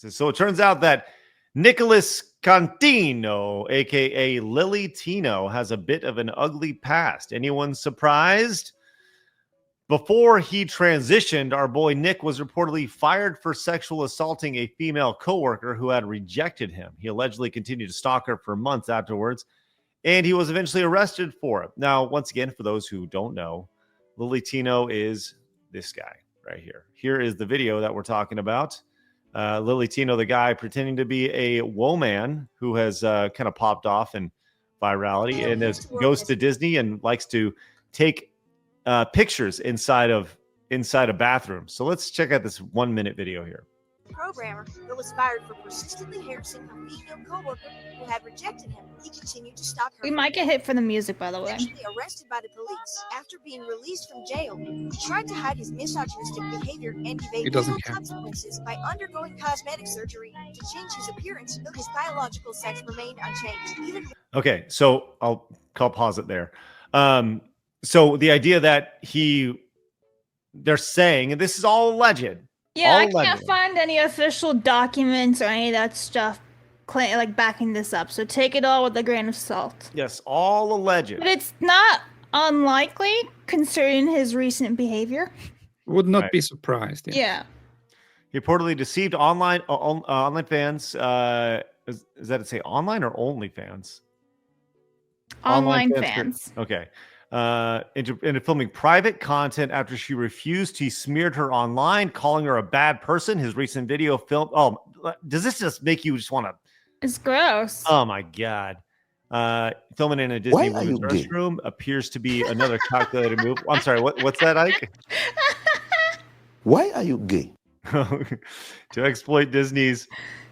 So it turns out that Nicholas Contino, a.k.a. Lily Tino, has a bit of an ugly past. Anyone surprised? Before he transitioned, our boy Nick was reportedly fired for sexual assaulting a female coworker who had rejected him. He allegedly continued to stalk her for months afterwards, and he was eventually arrested for it. Now, once again, for those who don't know, Lily Tino is this guy right here. Here is the video that we're talking about. Lily Tino, the guy pretending to be a woman who has kind of popped off in virality and goes to Disney and likes to take pictures inside of bathrooms. So let's check out this 1-minute video here. Programmer that was fired for persistently harassing a female coworker who had rejected him. He continued to stalk her. We might get hit for the music, by the way. Eventually arrested by the police after being released from jail. He tried to hide his misogynistic behavior and evade legal consequences by undergoing cosmetic surgery to change his appearance, though his biological sex remained unchanged. Okay, so I'll pause it there. So the idea that they're saying, and this is all alleged. Yeah, I can't find any official documents or any of that stuff like backing this up. So take it all with a grain of salt. Yes, all alleged. But it's not unlikely considering his recent behavior. Would not be surprised. Yeah. He reportedly deceived online fans. Is that to say online or only fans? Online fans. Okay. Into filming private content after she refused. He smeared her online, calling her a bad person. His recent video film. Oh, does this just make you just want to? It's gross. Oh my God. Filming in a Disney women's restroom appears to be another calculated move. I'm sorry. What's that, Ike? Why are you gay? To exploit Disney's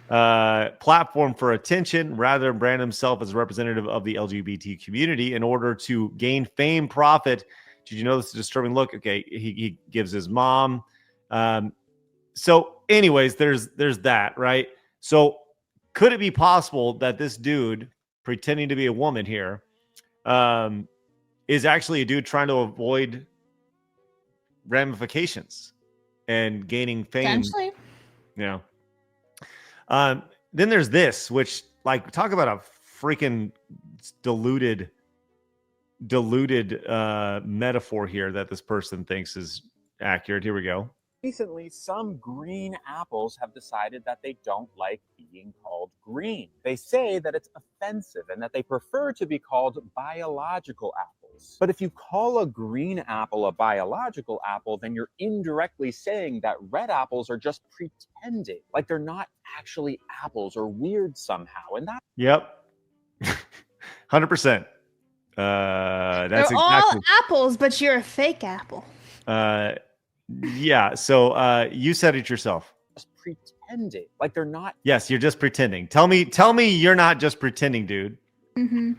platform for attention rather than brand himself as a representative of the LGBT community in order to gain fame, profit. Did you know this is a disturbing look? Okay, he gives his mom. So anyways, there's that, right? So could it be possible that this dude pretending to be a woman here is actually a dude trying to avoid ramifications and gaining fame? Potentially. You know. Then there's this, which, like, talk about a freaking diluted metaphor here that this person thinks is accurate. Here we go. Recently, some green apples have decided that they don't like being called green. They say that it's offensive and that they prefer to be called biological apples. But if you call a green apple a biological apple, then you're indirectly saying that red apples are just pretending, like they're not actually apples or weird somehow. And that. Yep. 100%. That's all apples, but you're a fake apple. Yeah. So you said it yourself. Just pretending, like they're not. Yes, you're just pretending. Tell me you're not just pretending, dude. Mm-hmm.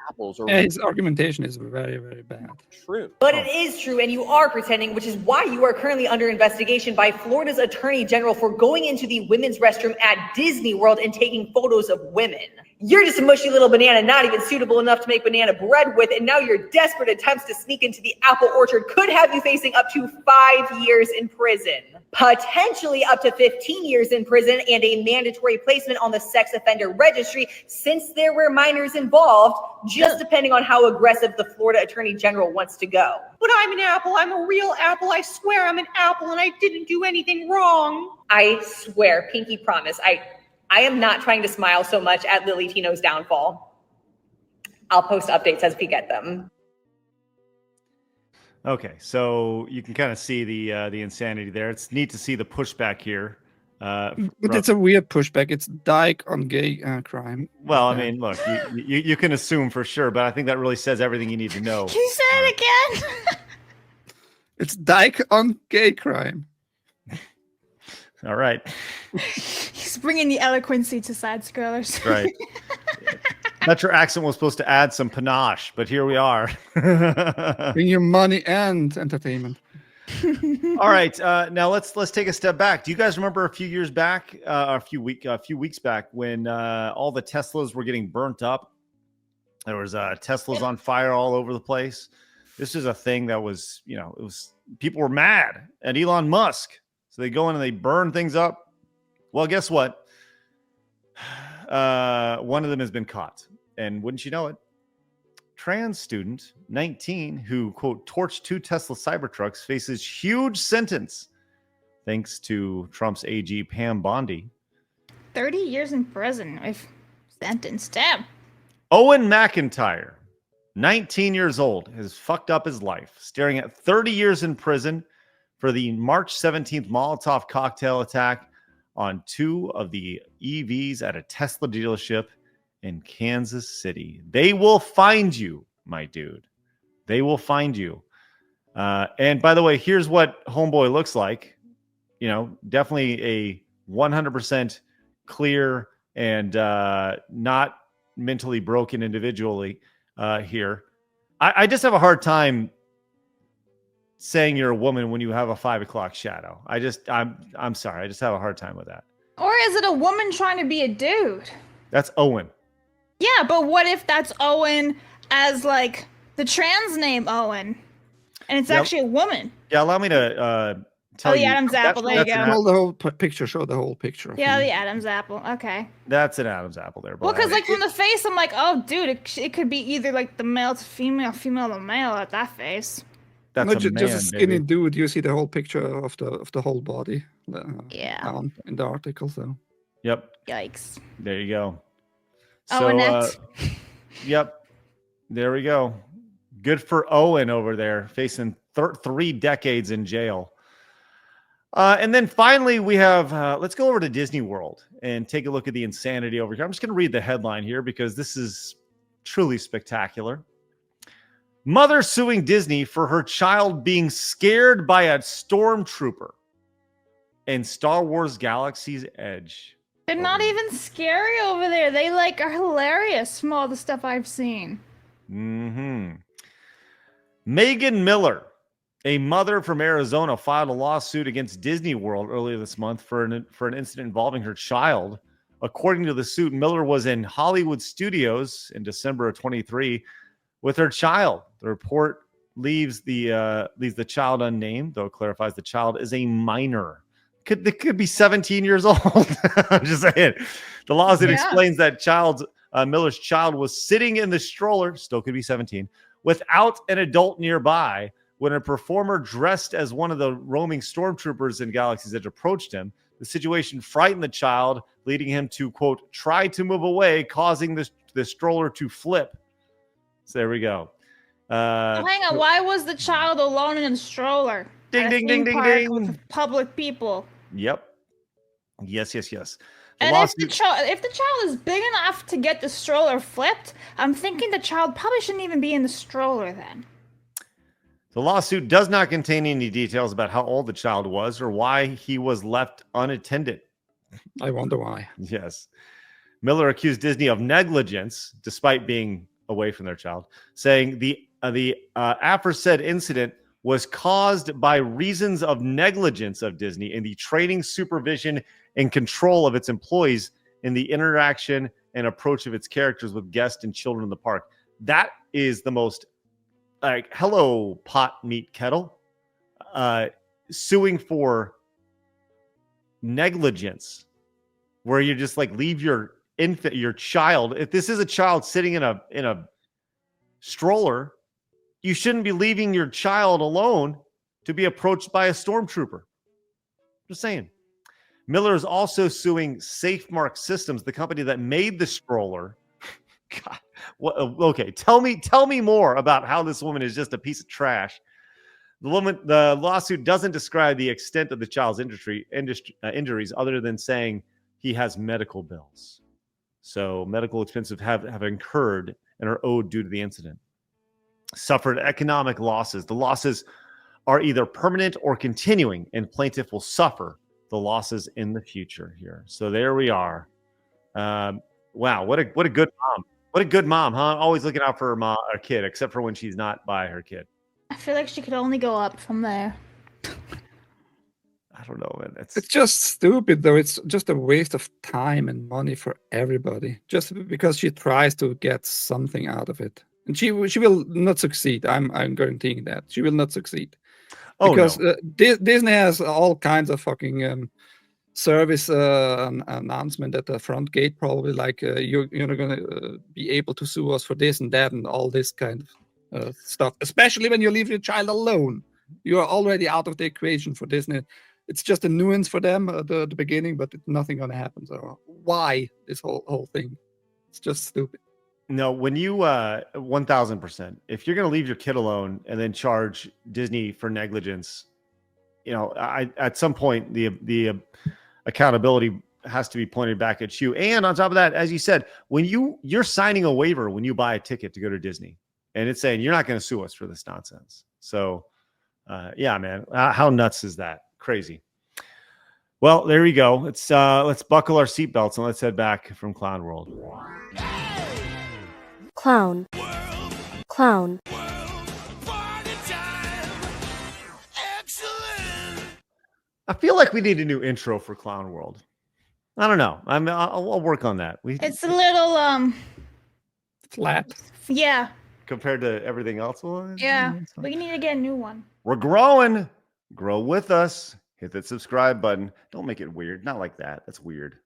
Apples or his argumentation is very, very bad. True. But it is true, and you are pretending, which is why you are currently under investigation by Florida's Attorney General for going into the women's restroom at Disney World and taking photos of women. You're just a mushy little banana, not even suitable enough to make banana bread with, and now your desperate attempts to sneak into the apple orchard could have you facing up to 5 years in prison, potentially up to 15 years in prison, and a mandatory placement on the sex offender registry since there were minors involved, just depending on how aggressive the Florida Attorney General wants to go. But I'm an apple. I'm a real apple. I swear I'm an apple and I didn't do anything wrong. I swear, pinky promise. I am not trying to smile so much at Lily Tino's downfall. I'll post updates as we get them. Okay, so you can kind of see the insanity there. It's neat to see the pushback here. But it's a weird pushback. It's Dyke on gay crime. Well, I mean, look, you can assume for sure, but I think that really says everything you need to know. Can you say it again? It's Dyke on gay crime. All right. He's bringing the eloquency to side scrollers. Right. That your accent was supposed to add some panache, but here we are. Bring your money and entertainment. All right. Now let's take a step back. Do you guys remember a few years back, a few weeks back, when all the Teslas were getting burnt up? There was Teslas on fire all over the place. This is a thing that was, people were mad at Elon Musk. So they go in and they burn things up. Well, guess what? One of them has been caught. And wouldn't you know it? Trans student, 19, who, quote, torched 2 Tesla Cybertrucks faces huge sentence thanks to Trump's AG Pam Bondi. 30 years in prison if sentenced. Damn. Owen McIntyre, 19 years old, has fucked up his life, staring at 30 years in prison for the March 17th Molotov cocktail attack on 2 of the EVs at a Tesla dealership in Kansas City. They will find you, my dude. They will find you. And by the way, here's what Homeboy looks like. You know, definitely a 100% clear and not mentally broken individually here. I just have a hard time saying you're a woman when you have a 5 o'clock shadow. I'm sorry. I just have a hard time with that. Or is it a woman trying to be a dude? That's Owen. Yeah, but what if that's Owen as like the trans name Owen, and it's actually a woman? Yeah, allow me to tell you. The Adam's apple. There you go. Hold the whole picture. Show the whole picture. Yeah, the Adam's apple. Okay. That's an Adam's apple there. Well, because like from the face, I'm like, oh, dude, it could be either like the male to female, female to male at that face. That's not a man, just a skinny baby. dude. You see the whole picture of the whole body. Yeah. Down in the article. So. Yep. Yikes. There you go. So, Annette. Yep. There we go. Good for Owen over there, facing 3 decades in jail. And then finally, we have, let's go over to Disney World and take a look at the insanity over here. I'm just going to read the headline here because this is truly spectacular. Mother suing Disney for her child being scared by a stormtrooper in Star Wars Galaxy's Edge. They're not even scary over there. They like are hilarious from all the stuff I've seen. Megan Miller, a mother from Arizona, filed a lawsuit against Disney World earlier this month for an incident involving her child. According to the suit, Miller was in Hollywood Studios in December of 23 with her child. The report leaves the child unnamed, though it clarifies the child is a minor. It could be 17 years old. I'm just saying. The lawsuit explains that Miller's child was sitting in the stroller, still could be 17, without an adult nearby when a performer dressed as one of the roaming stormtroopers in Galaxy's Edge approached him. The situation frightened the child, leading him to, quote, try to move away, causing the stroller to flip. So there we go. Hang on, why was the child alone in the stroller? Ding, ding, ding, ding, ding. With public people. Yep. Yes. And if the child is big enough to get the stroller flipped, I'm thinking the child probably shouldn't even be in the stroller then. The lawsuit does not contain any details about how old the child was or why he was left unattended. I wonder why. Yes. Miller accused Disney of negligence despite being away from their child, saying the aforesaid incident was caused by reasons of negligence of Disney in the training, supervision, and control of its employees in the interaction and approach of its characters with guests and children in the park. That is the most, like, hello, pot, meat, kettle, suing for negligence, where you just like leave your child. If this is a child sitting in a stroller, you shouldn't be leaving your child alone to be approached by a stormtrooper. Just saying. Miller is also suing SafeMark Systems, the company that made the stroller. God, okay, tell me more about how this woman is just a piece of trash. The lawsuit doesn't describe the extent of the child's injuries, other than saying he has medical bills. So medical expenses have incurred and are owed due to the incident. Suffered economic losses. The losses are either permanent or continuing, and plaintiff will suffer the losses in the future here. So there we are. Wow, what a good mom. What a good mom, huh? Always looking out for her kid, except for when she's not by her kid. I feel like she could only go up from there. I don't know, man. It's just stupid, though. It's just a waste of time and money for everybody, just because she tries to get something out of it. And she will not succeed. I'm guaranteeing that. She will not succeed. Because Disney has all kinds of fucking service announcement at the front gate, probably like you're not going to be able to sue us for this and that and all this kind of stuff, especially when you leave your child alone. You are already out of the equation for Disney. It's just a nuance for them at the beginning, but nothing going to happen. So why this whole thing? It's just stupid. No, when you 1000%, if you're going to leave your kid alone and then charge Disney for negligence, at some point the accountability has to be pointed back at you. And on top of that, as you said, when you're signing a waiver when you buy a ticket to go to Disney, and it's saying you're not going to sue us for this nonsense. So, yeah, man, how nuts is that? Crazy. Well, there we go. Let's buckle our seatbelts and let's head back from Clown World. Clown. Clown. I feel like we need a new intro for Clown World. I don't know. I'll work on that. It's a little flat. Yeah. Compared to everything else. Yeah. We need to get a new one. We're growing. Grow with us. Hit that subscribe button. Don't make it weird. Not like that. That's weird.